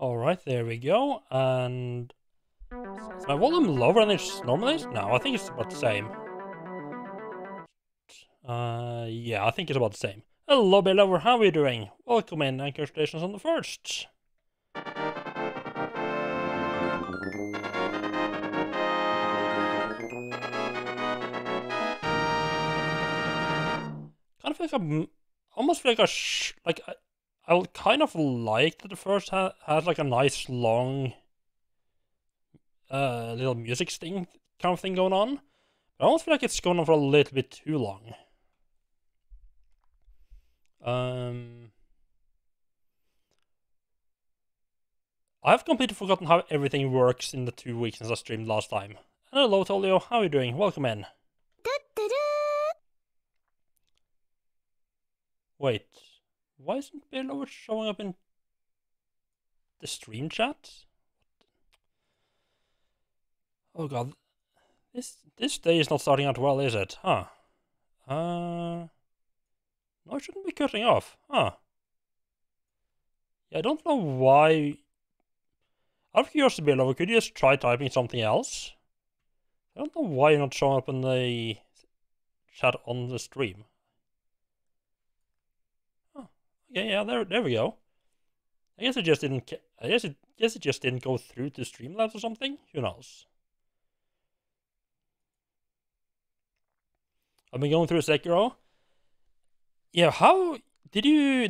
Alright, there we go. And is my volume lower than it normally is? No, I think it's about the same. Yeah, I think it's about the same. Hello, Belover, how are you doing? Welcome in, Anchor Stations on the first. Kind of feel like I'm almost feel like I kind of like that the first has like a nice long little music sting kind of thing going on. But I almost feel like it's going on for a little bit too long. I've completely forgotten how everything works in the 2 weeks since I streamed last time. Hello, Tolio, how are you doing? Welcome in. Wait, why isn't Belover showing up in the stream chat? Oh god, this day is not starting out well, is it? Huh? No, it shouldn't be cutting off. Huh? Yeah, I don't know why. Out of curiosity, Belover, could you just try typing something else? I don't know why you're not showing up in the chat on the stream. Oh, yeah, there we go. I guess it just didn't. I guess it just didn't go through to Streamlabs or something. Who knows? I've been going through Sekiro. Yeah, how did you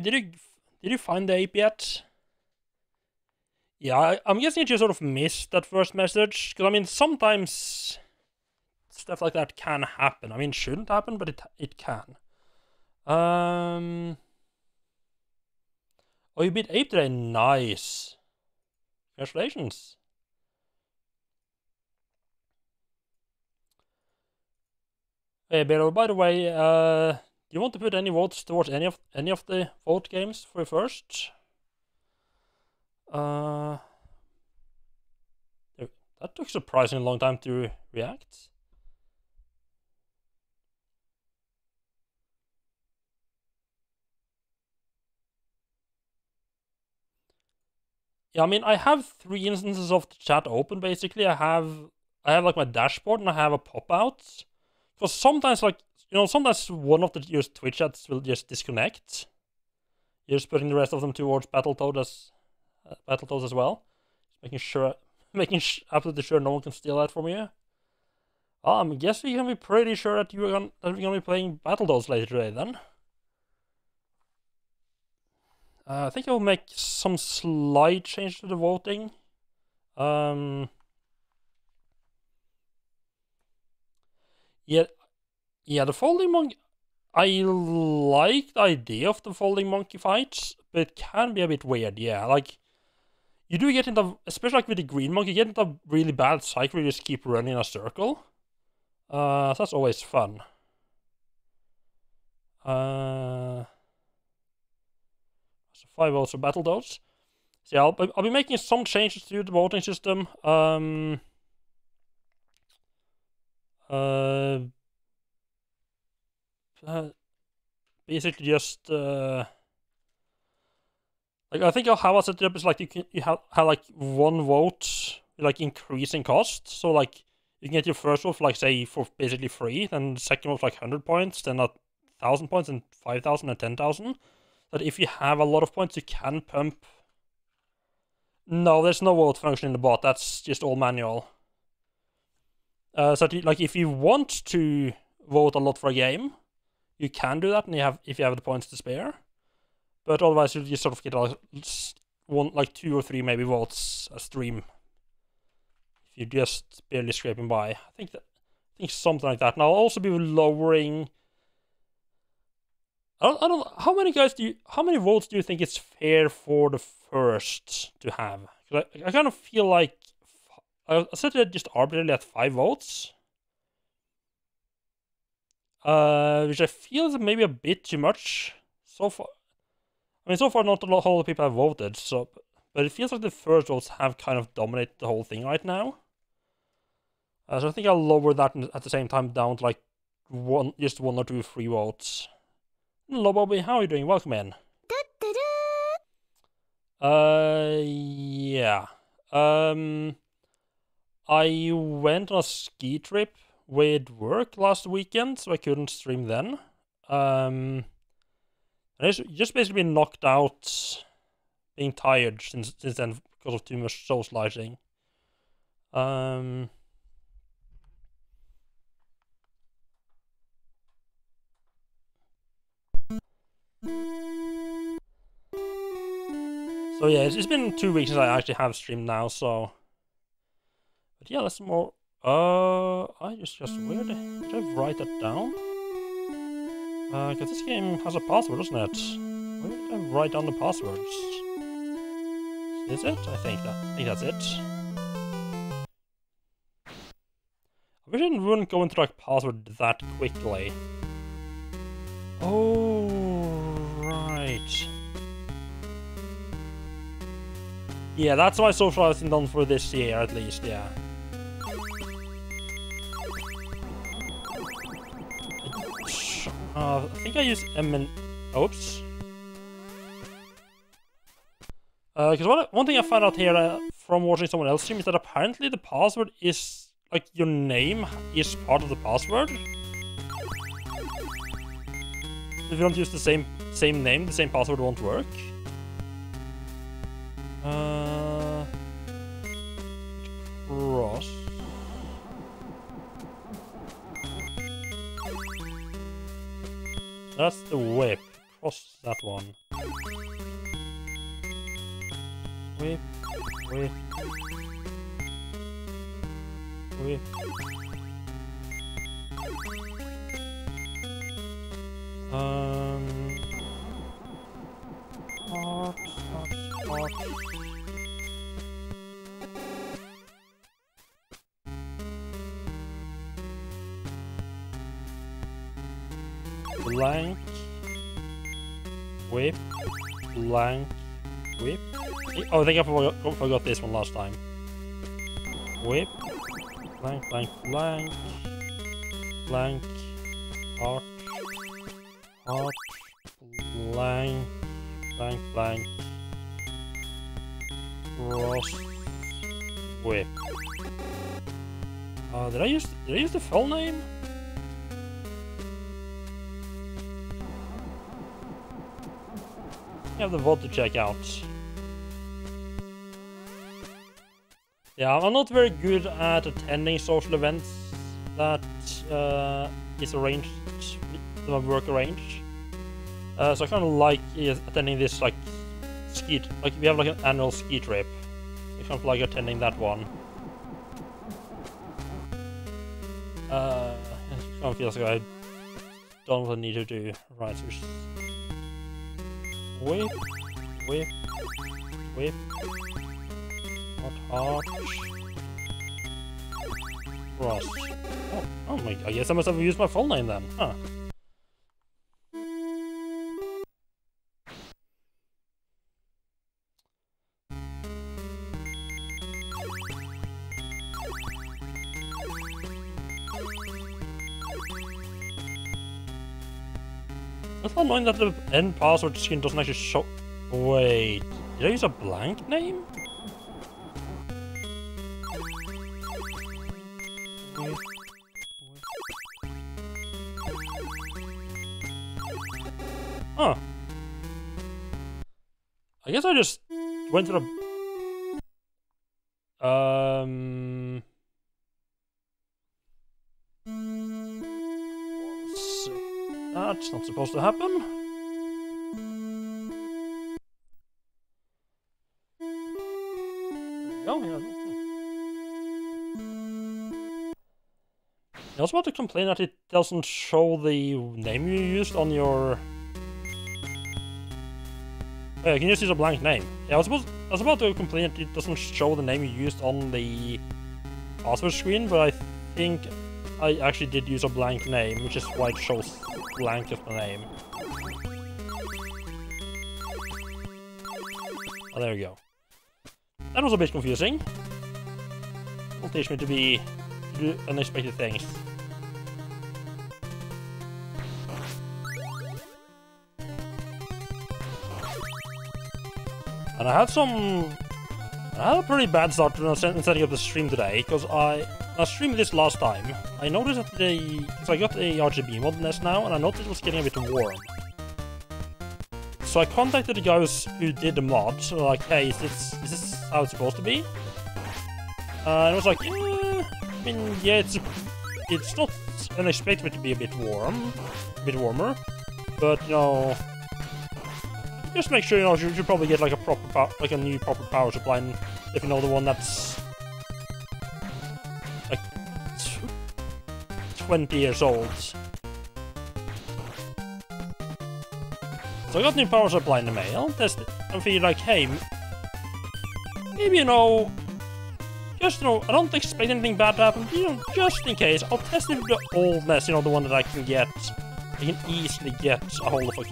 find the ape yet? Yeah, I'm guessing you just sort of missed that first message, because I mean sometimes stuff like that can happen. I mean, it shouldn't happen, but it can. Oh, you beat ape today. Nice. Congratulations. Hey, Bero, by the way, do you want to put any votes towards any of the vote games for first? That took surprisingly long time to react. Yeah, I mean, I have 3 instances of the chat open, basically. I have like my dashboard and I have a pop-out. Because sometimes, like, you know, sometimes one of the Twitch chats will just disconnect. You're just putting the rest of them towards Battletoads as well. Just making absolutely sure no one can steal that from you. I guess we can be pretty sure that we're gonna be playing Battletoads later today then. I think I'll make some slight change to the voting. Yeah, the folding monkey. I like the idea of the folding monkey fights, but it can be a bit weird. Yeah, like you do get into, especially like with the green monkey, you get into a really bad cycle where you just keep running in a circle. So that's always fun. So 5 votes for Battletoads. So yeah, I'll be making some changes to the voting system. Basically just like I think how I set it up is like you have like 1 vote like increasing cost. So like you can get your first vote for like say for basically free, then the second vote like 100 points, then 1,000 points, and 5,000 and 10,000. That if you have a lot of points, you can pump. No, there's no vote function in the bot. That's just all manual. So like if you want to vote a lot for a game, you can do that, and if you have the points to spare. But otherwise, you just sort of get like 2 or 3 maybe votes a stream. If you're just barely scraping by, I think something like that. And I'll also be lowering. I don't know how many votes do you think it's fair for the first to have? Because I kind of feel like I set it just arbitrarily at 5 votes. Which I feel is maybe a bit too much so far. I mean, so far not a whole lot of people have voted, but it feels like the first votes have kind of dominated the whole thing right now. So I think I'll lower that at the same time down to like just 1 or 2 free votes. Hello, Bobby. How are you doing? Welcome in. Yeah. I went on a ski trip with work last weekend, so I couldn't stream then. And it's just basically been knocked out, being tired since then because of too much socializing. So yeah, it's been 2 weeks since I actually have streamed now, so... But yeah, that's more... I just weird. Did I write that down? Because this game has a password, doesn't it? Where did I write down the passwords? Is it? I think that's it. I wish I wouldn't go into like password that quickly. Oh, right. Yeah, that's my socializing done for this year, at least, yeah. I think I use oops. Because one thing I found out here from watching someone else stream is that apparently the password is, like, your name is part of the password. If you don't use the same name, the same password won't work. Cross. That's the whip. Cross that one. Whip. Whip. Whip. Hot. Blank. Whip. Blank. Whip. Oh, I think I forgot this one last time. Whip. Blank, blank, blank. Blank. Hot. Hot. Blank. Blank, blank. Cross. Whip. Did I use the full name? I have the VOD to check out. Yeah, I'm not very good at attending social events that is arranged, that my work arranged. So I kind of like attending this, like, like we have like an annual ski trip. I kind of like attending that one. It kind of feels like I've done what I need to do. Right, so whip, whip, whip. Hot. Cross. Oh my, I guess I must have used my full name then, huh? It's not annoying that the end password screen doesn't actually show... Wait, did I use a blank name? Huh. I guess I just went to the... That's not supposed to happen. There we go, yeah. I also want to complain that it doesn't show the name you used on your... Oh, you can just use a blank name. Yeah, I was about to complain that it doesn't show the name you used on the password screen, but I think I actually did use a blank name, which is why it shows blank as my name. Oh, there we go. That was a bit confusing. It'll teach me to do unexpected things. And I had a pretty bad start to setting up the stream today, because I streamed this last time. I noticed that because I got a RGB mod nest now, and I noticed it was getting a bit warm. So I contacted the guys who did the mod, so like, hey, is this how it's supposed to be? And I was like, I mean, yeah, it's not unexpected to be a bit warmer, but you know, just make sure you should probably get like a new proper power supply, and if you know the one that's like 20 years old. So I got a new power supply in the mail, test it, and feel like, hey, maybe just I don't expect anything bad to happen, but, just in case, I'll test it with the old nest, the one that I can easily get a hold of like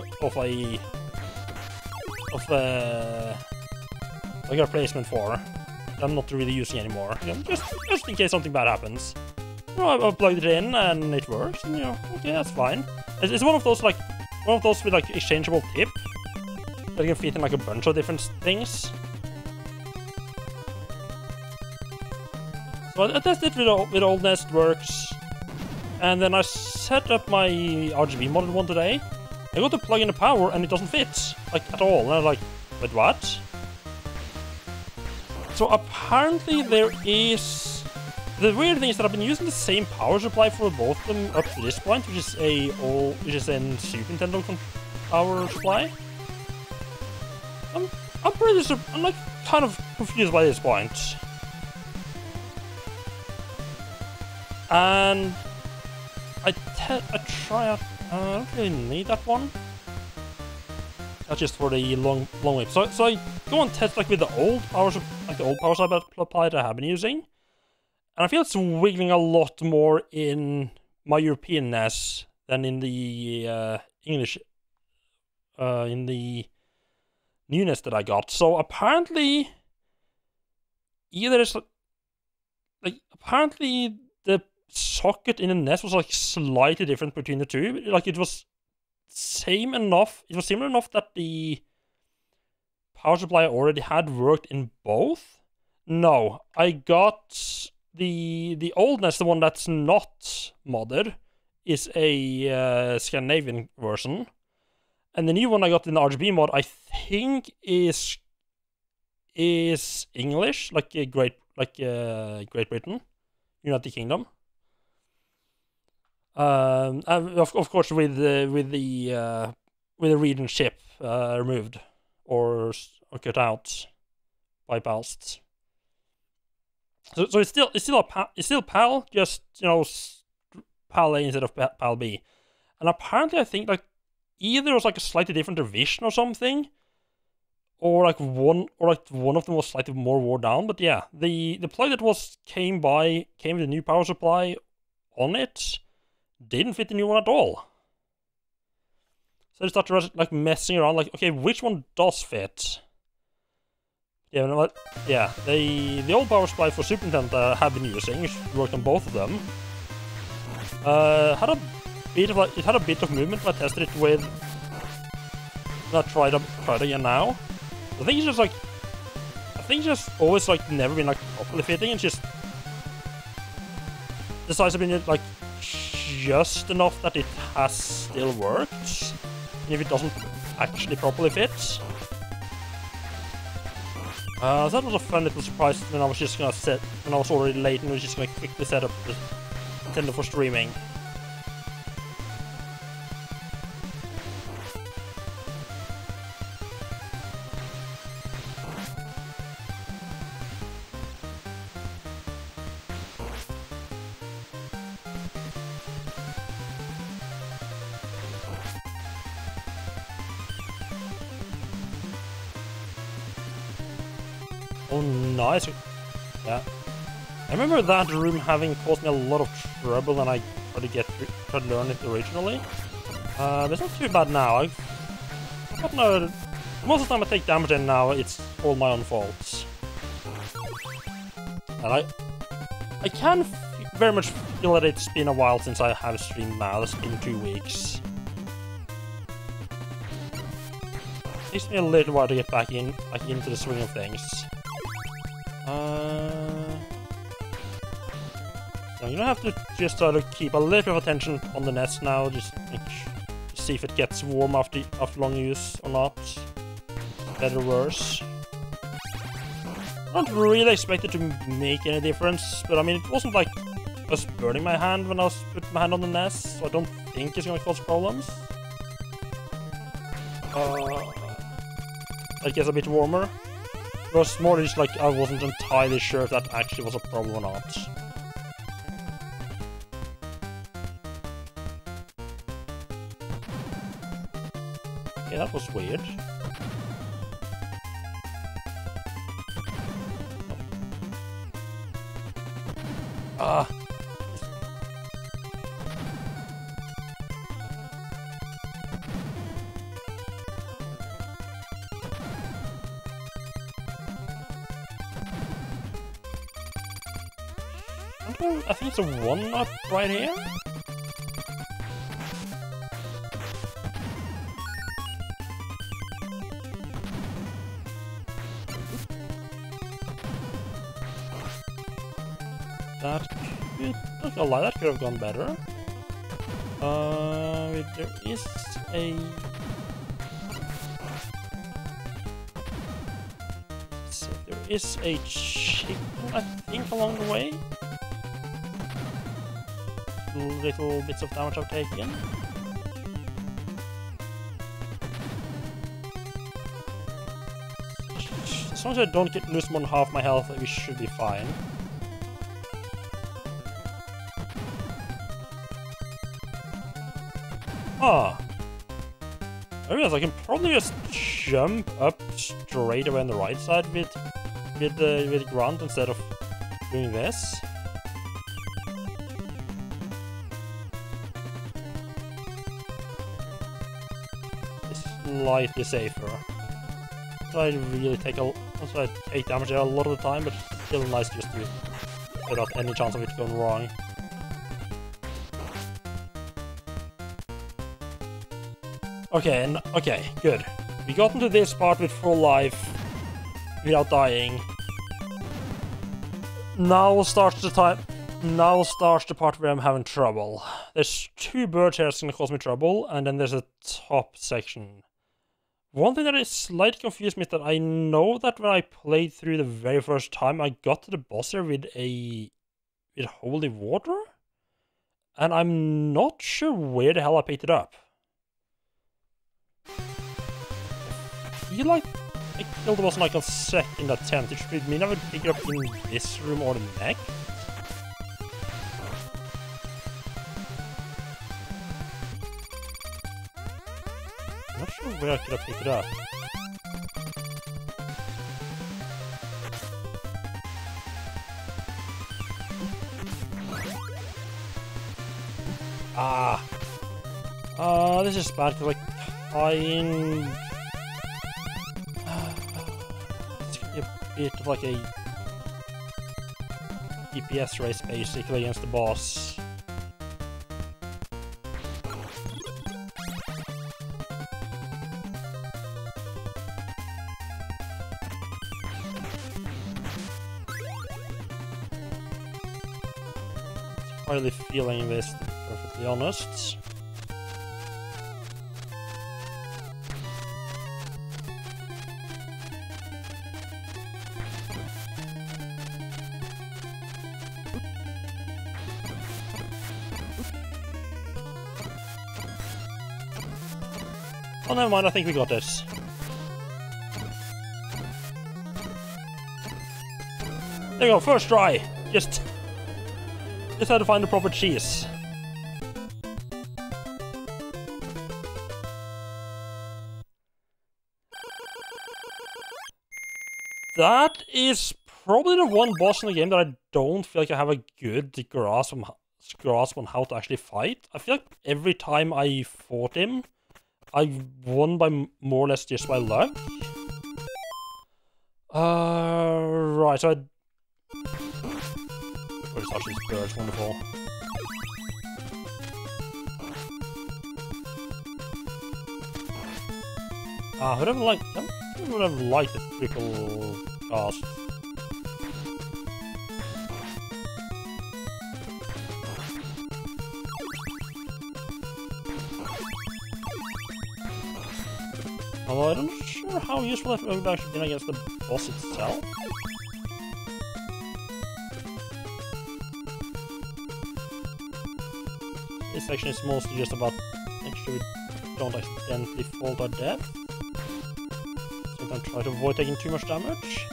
a replacement for that I'm not really using anymore. Just in case something bad happens. I plugged it in and it works, and okay, that's fine. It's one of those with like exchangeable tip that can fit in like a bunch of different things. So I tested with old nest, works, and then I set up my RGB modded one today. I got to plug in the power and it doesn't fit, like, at all. And I'm like, wait, what? So apparently there is... The weird thing is that I've been using the same power supply for both of them up to this point, which is in Super Nintendo power supply. I'm like kind of confused by this point. And I try out. I don't really need that one. That's just for the long whip. So I go and test like with the old power supply that I have been using. And I feel it's wiggling a lot more in my European NES than in the English, in the new NES that I got. So apparently, apparently the socket in the NES was like slightly different between the two. Like it was similar enough that the power supply I already had worked in both. No, I got the old NES, the one that's not modded, is a Scandinavian version, and the new one I got in the RGB mod, I think is English, like Great Britain, United Kingdom. Of course, with the region ship removed or cut out, bypassed. So it's still PAL, just PAL A instead of PAL B, and apparently I think like either it was like a slightly different revision or something, or like one of them was slightly more worn down. But yeah, the plug that came with the new power supply on it didn't fit the new one at all. So I started like messing around, like, okay, which one does fit? Yeah, the old power supply for Super Nintendo I have been using, which worked on both of them, had a bit of movement when I tested it with. And I tried again now. I think it's just always like never been like properly fitting. It's just the size has been like just enough that it has still worked, and if it doesn't actually properly fit. So that was a fun little surprise when I was already late and was just gonna quickly set up the Nintendo for streaming. Oh, nice. Yeah. I remember that room having caused me a lot of trouble when I tried to learn it originally. But it's not too bad now. Most of the time I take damage and now it's all my own faults. And I can very much feel that it's been a while since I have streamed now. It's been 2 weeks. takes me a little while to get back into the swing of things. So I'm gonna have to just try to keep a little bit of attention on the nest now, just see if it gets warm after long use or not. Better or worse. I don't really expect it to make any difference, but I mean, it wasn't like just burning my hand when I was putting my hand on the nest, so I don't think it's gonna cause problems. It gets a bit warmer. It was more just like I wasn't entirely sure if that actually was a problem or not. Okay, that was weird. Ah. I think it's a 1-up right here. That could, not gonna lie, that could have gone better. There is a... So there is a chicken, I think, along the way. Little bits of damage I've taken. As long as I don't lose more than half my health, we should be fine. Ah. I realize I can probably just jump up straight away on the right side with grunt instead of doing this. Slightly safer. I really take damage a lot of the time, but it's still nice just to without any chance of it going wrong. Okay, okay, good. We got into this part with full life without dying. Now starts the part where I'm having trouble. There's 2 birds here that's gonna cause me trouble, and then there's a top section. One thing that is slightly confused me is that I know that when I played through the very first time, I got to the boss here with holy water, and I'm not sure where the hell I picked it up. I feel like I killed the boss in like a second attempt, which would mean I would pick it up in this room or the next. I'm not sure where I could have picked it up. This is bad because it's gonna be a bit of like a DPS race basically against the boss. Entirely feeling this, to be perfectly honest. Oh, never mind, I think we got this. There we go, first try! Just had to find the proper cheese. That is probably the one boss in the game that I don't feel like I have a good grasp on how to actually fight. I feel like every time I fought him, I won by more or less just by luck. Right, so where's actually this bird? Wonderful. Would have liked... I would have liked the triple cast. Although I'm not sure how useful that would actually been against the boss itself. This section is mostly just about making sure we don't accidentally fall to our death. So I'm trying to avoid taking too much damage.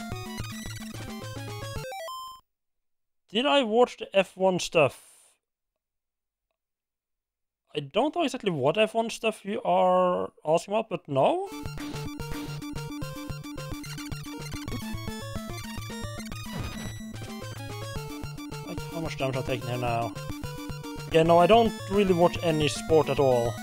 Did I watch the F1 stuff? I don't know exactly what F1 stuff you are asking about, but no? Like, how much damage I'm taking here now? Yeah, no, I don't really watch any sport at all.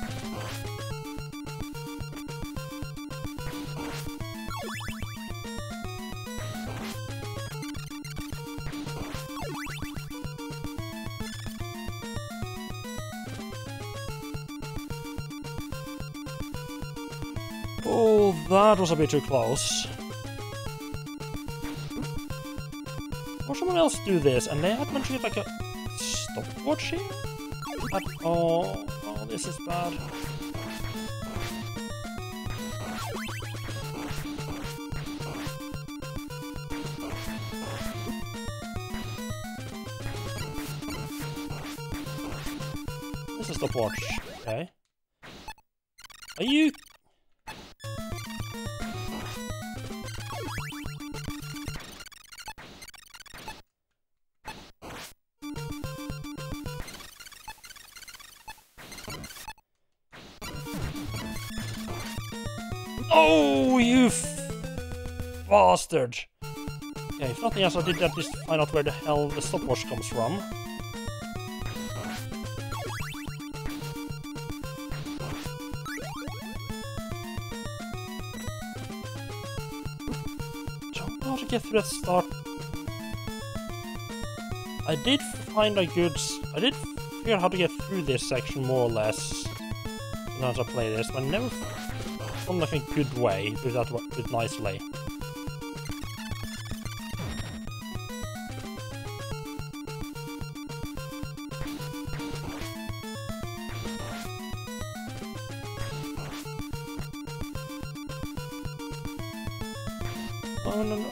Oh, that was a bit too close. Or someone else do this, and they had managed to get like a stopwatch here? Oh, this is bad. This is stopwatch, okay. Are you... Oh, you bastard! Okay, if nothing else, I did at least find out where the hell the stopwatch comes from. Don't know how to get through that start. I did find a good... I did figure out how to get through this section more or less. Now as I play this, but I never found like a good way to do that with nicely. Oh no, no,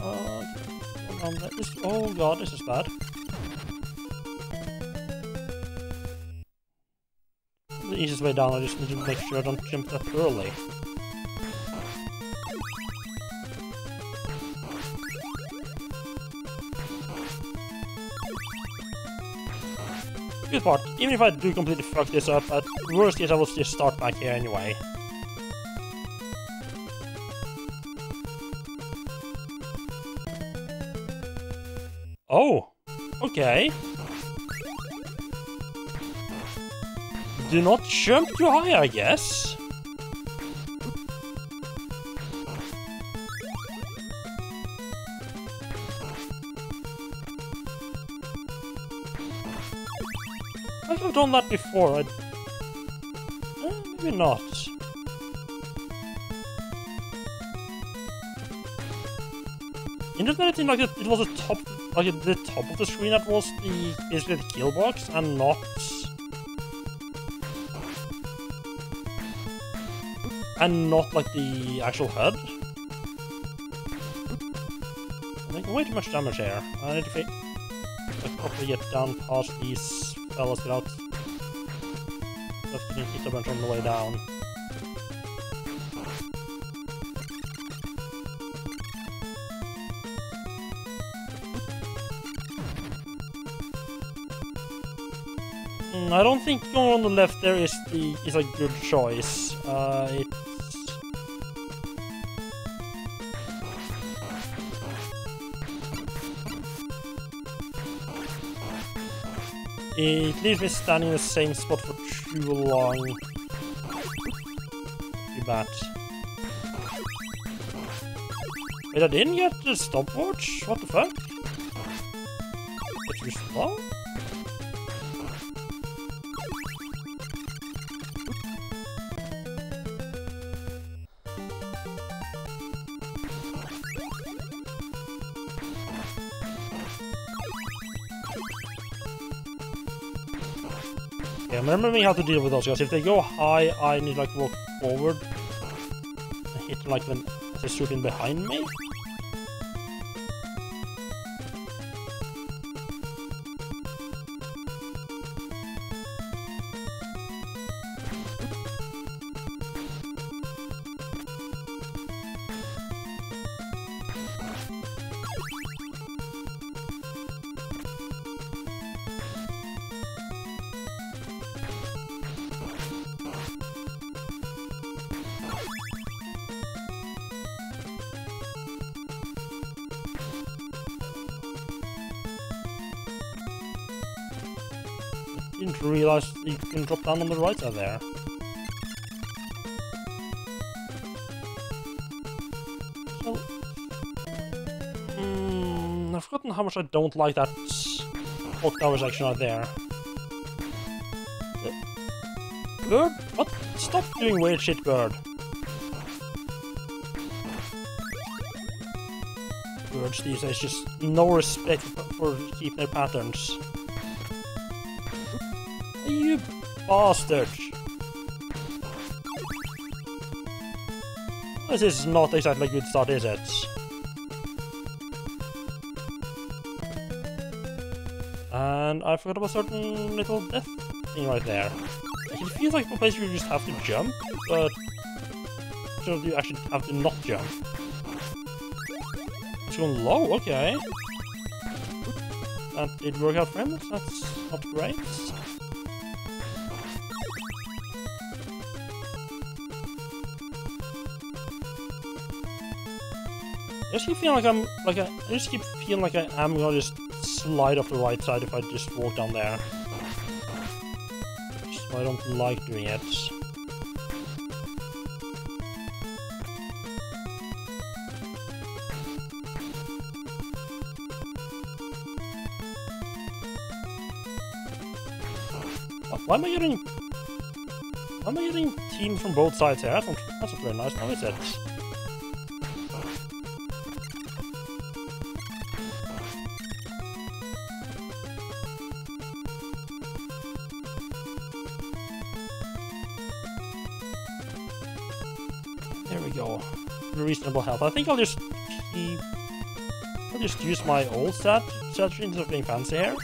oh god, this is bad. The easiest way down, I just need to make sure I don't jump that early. Good part, even if I do completely fuck this up, at worst case I will just start back here anyway. Oh, okay. Do not jump too high, I guess. I think I've done that before. Maybe not. Interesting, like it was the top, like at the top of the screen that was the basically the kill box, and not. And not like the actual HUD. I'm making way too much damage here. I need to like, probably get down past these fellas without just getting hit a bunch on the way down. I don't think going on the left there is a good choice. It leaves me standing in the same spot for too long. Too bad. Wait, I didn't get the stopwatch? What the fuck? It's too slow? Okay, I'm remembering how to deal with those guys. If they go high, I need like walk forward and hit them like when they swoop in behind me. Didn't realize you can drop down on the right side there. So, I've forgotten how much I don't like that clock tower section right there. Bird? What? Stop doing weird shit, bird. Birds these days just no respect for keeping their patterns. You bastard! This is not exactly a good start, is it? And I forgot about a certain little death thing right there. It feels like a place where you just have to jump, but you actually have to not jump. It's going low, okay. That did work out for him, that's not great. I just keep feeling like I just keep feeling like I am gonna just slide off the right side if I just walk down there. So I don't like doing it. Why am I getting teams from both sides here? That's not very nice now, is it? There we go. Reasonable health. I think I'll just use my old strategy instead of being fancy here.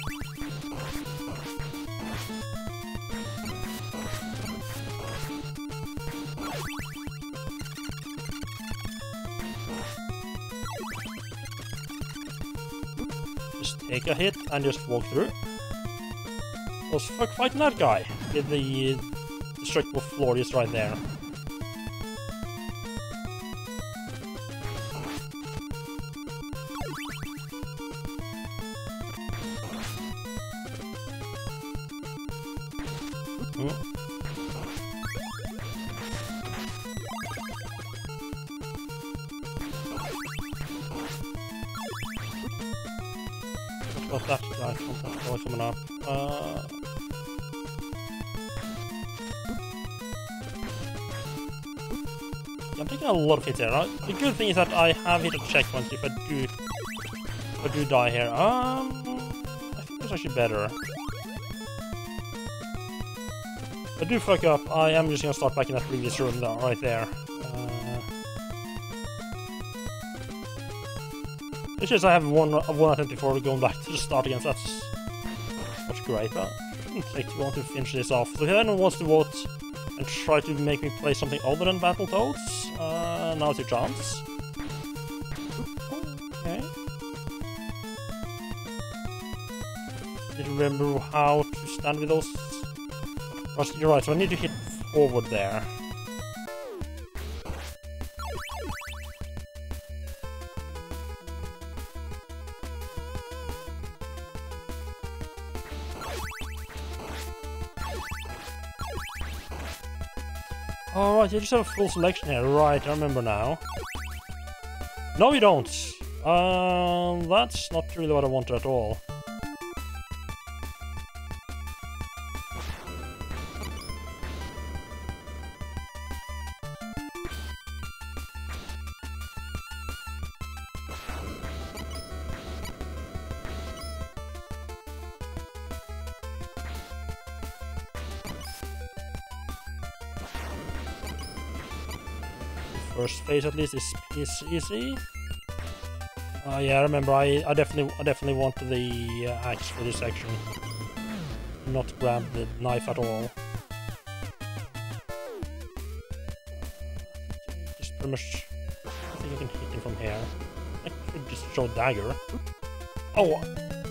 Just take a hit and just walk through. Was fuck fighting that guy with the destructible floor just right there. Got that guy coming up. I'm taking a lot of hits here. The good thing is that I have hit a checkpoint if I do die here. I think that's actually better. If I do fuck up, I am just gonna start back in that previous room there, right there. It's just I have one attempt before going back to the start again, so that's great. But it shouldn't take too long to finish this off. So if anyone wants to vote and try to make me play something other than Battletoads, now's your chance. Okay. Did you remember how to stand with those? You're right, so I need to hit forward there. Alright, you just have a full selection here. Right, I remember now. No, you don't. That's not really what I wanted at all. first phase at least is easy. Yeah, I remember. I definitely wanted the axe for this section. Not grab the knife at all. Just pretty much. I think I can hit him from here. I could just throw dagger. Oh,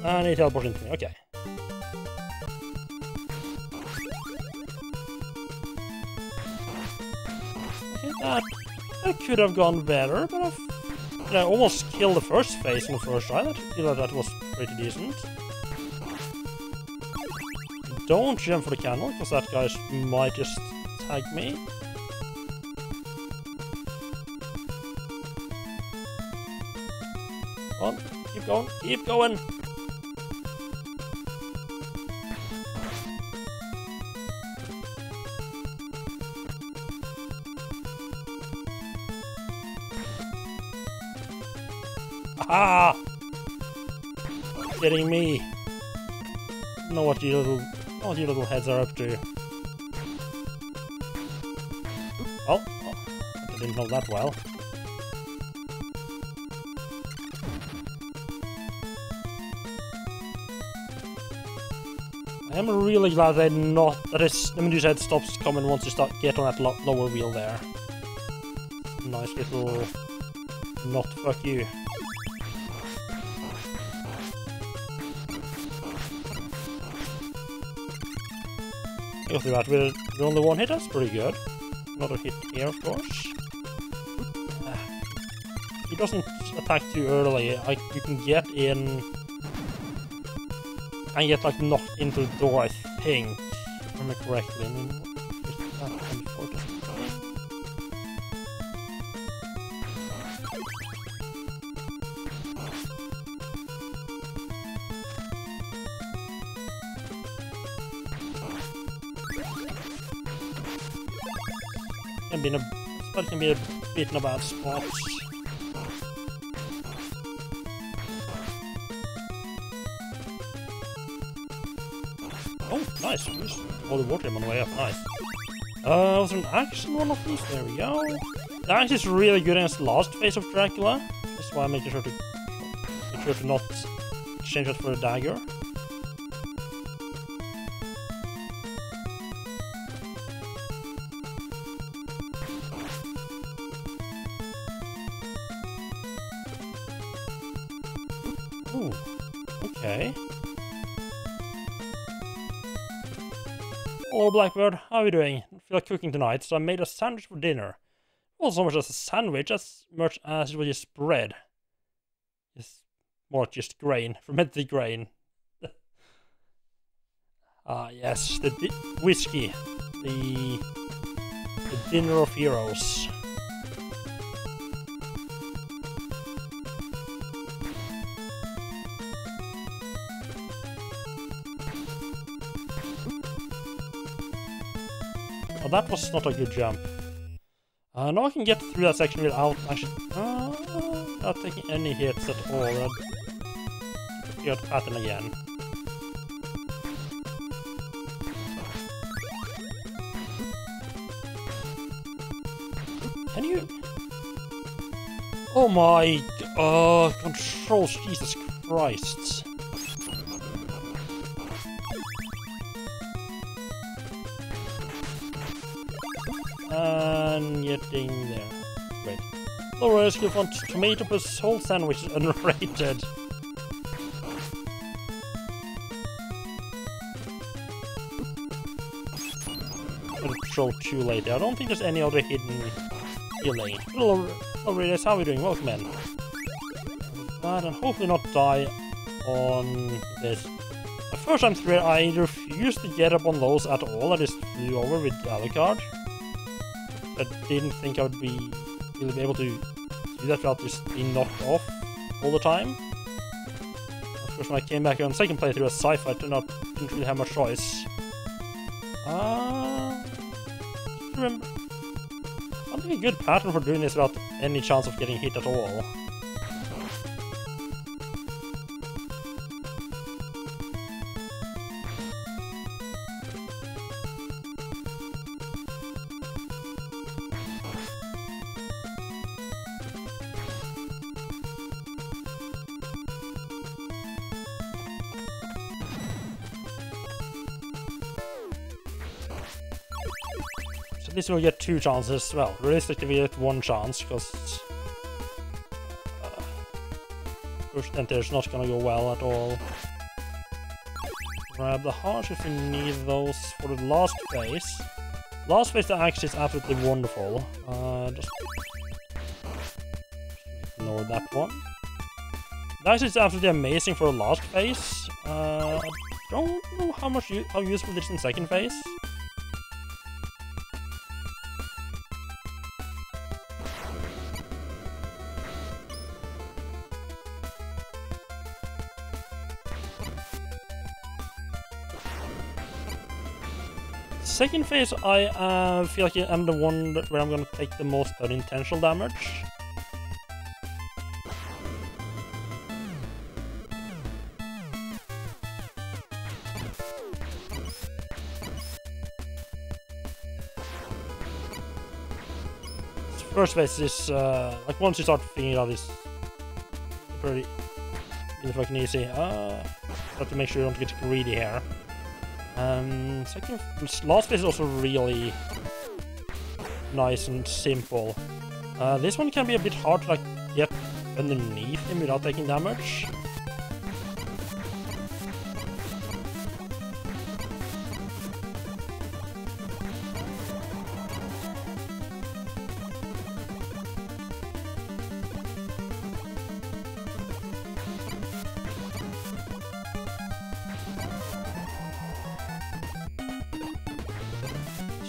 and he teleports into me. Okay. Okay, that could have gone better, but I almost killed the first phase on the first try. I feel like that was pretty decent. Don't jump for the candle, because that guy might just tag me. Come on, keep going, keep going! Ah! Getting me. Know what you little heads are up to. Oh, I didn't know that well. I am really glad that the Medusa head stops coming once you get on that lower wheel there. Nice little not fuck you. Go through that with only one hit, that's pretty good. Another hit here, of course. He doesn't attack too early. You can get in and get like knocked into the door, I think. If I remember correctly. I mean, can be a bit in a bad spot. Oh, nice. All the water on the way up. Nice. Was there an axe in one of these? There we go. The axe is really good against the last phase of Dracula. That's why I'm making sure to not change it for a dagger. Ooh, okay. Hello, Blackbird. How are you doing? I feel like cooking tonight, so I made a sandwich for dinner. Not so much as a sandwich, as much as it was just bread. It's more just grain, fermented grain. Ah, yes, the whiskey. The dinner of heroes. Oh, that was not a good jump. Now I can get through that section without actually not taking any hits at all. I'll figure out the pattern again. Can you? Oh my! Controls! Jesus Christ! And getting there. Great. Lower rescue font tomato plus whole sandwich is unrated. Control too late. I don't think there's any other hidden healing. Hello, Radius, how are we doing? Welcome in. That and hopefully not die on this. The first time through it, I refused to get up on those at all. I just flew over with Alucard. I didn't think I would really be able to do that without just being knocked off all the time. Of course, when I came back on second playthrough as sci-fi, I didn't really have much choice. Remember, I think a good pattern for doing this without any chance of getting hit at all. at least we'll get 2 chances. Well, realistically we get 1 chance, because push enter is not gonna go well at all. Grab the hearts if we need those for the last phase. Last phase actually is absolutely wonderful. Just ignore that one. That is absolutely amazing for the last phase. I don't know how useful it is in second phase. Second phase, I feel like I'm the one where I'm gonna take the most unintentional damage. First phase is, like, once you start figuring it out, it's pretty fucking easy. Have to make sure you don't get greedy here. Last phase is also really nice and simple. This one can be a bit hard to, like, get underneath him without taking damage.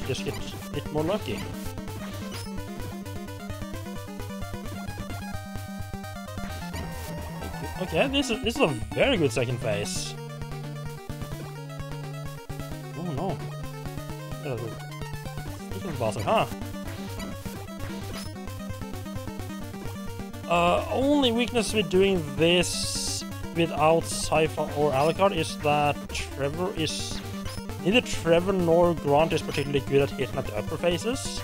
Just get a bit more lucky. Okay, this is a very good second phase. Oh no. Little bastard, huh? Only weakness with doing this without Sci-Fi or Alucard is that Trevor is... Neither Trevor nor Grant is particularly good at hitting at the upper phases.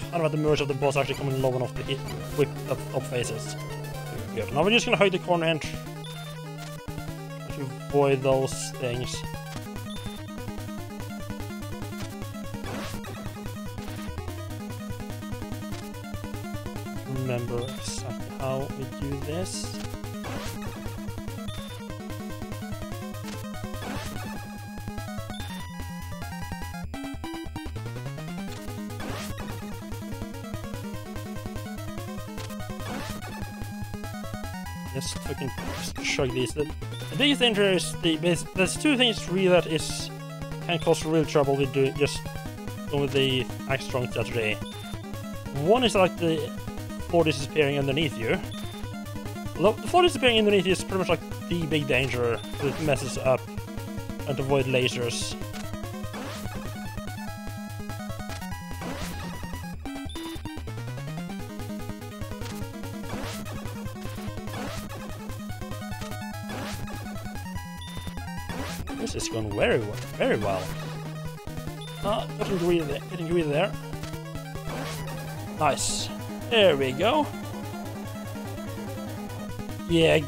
I don't know, the merge of the boss actually coming low enough to hit whip up phases. Good. Now we're just gonna hide the corner and to avoid those things. Remember exactly how we do this. Just fucking shrug these. The biggest danger is there's 2 things really that can cause real trouble with doing just going with the axe strong strategy. One is like the floor disappearing underneath you. The floor disappearing underneath you is pretty much like the big danger that it messes up and to avoid lasers. This is going very well. Getting greedy there. Nice. There we go. Yeah,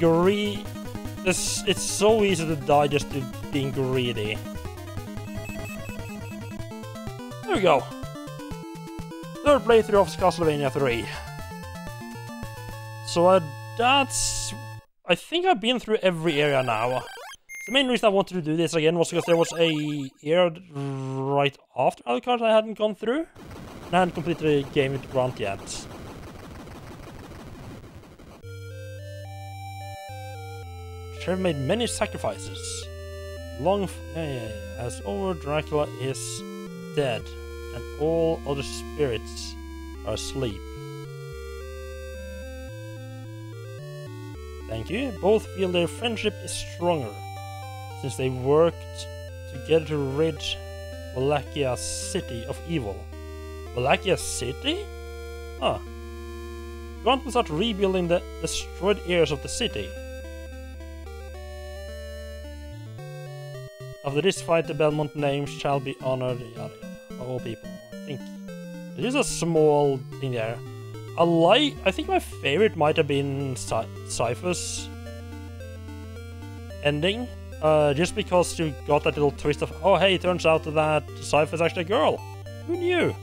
it's so easy to die just to being greedy. There we go. 3rd playthrough of Castlevania 3. So I think I've been through every area now. The main reason I wanted to do this again was because there was a area right after Alucard I hadn't gone through. And I hadn't completed the game with Grant yet. Trevor made many sacrifices. As over, Dracula is dead, and all other spirits are asleep. Thank you. Both feel their friendship is stronger, since they worked together to rid Wallachia City of evil. Wallachia City? Ah. Grant will start rebuilding the destroyed areas of the city. After this fight, the Belmont name shall be honored. Yada, yada. Oh, people. I think there's a small thing there. I think my favorite might have been Cypher's ending. Just because you got that little twist of, oh hey, it turns out that Cypher's actually a girl. Who knew?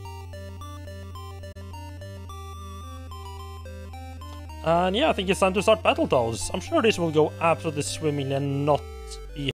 And yeah, I think it's time to start Battletoads. I'm sure this will go absolutely swimmingly and not be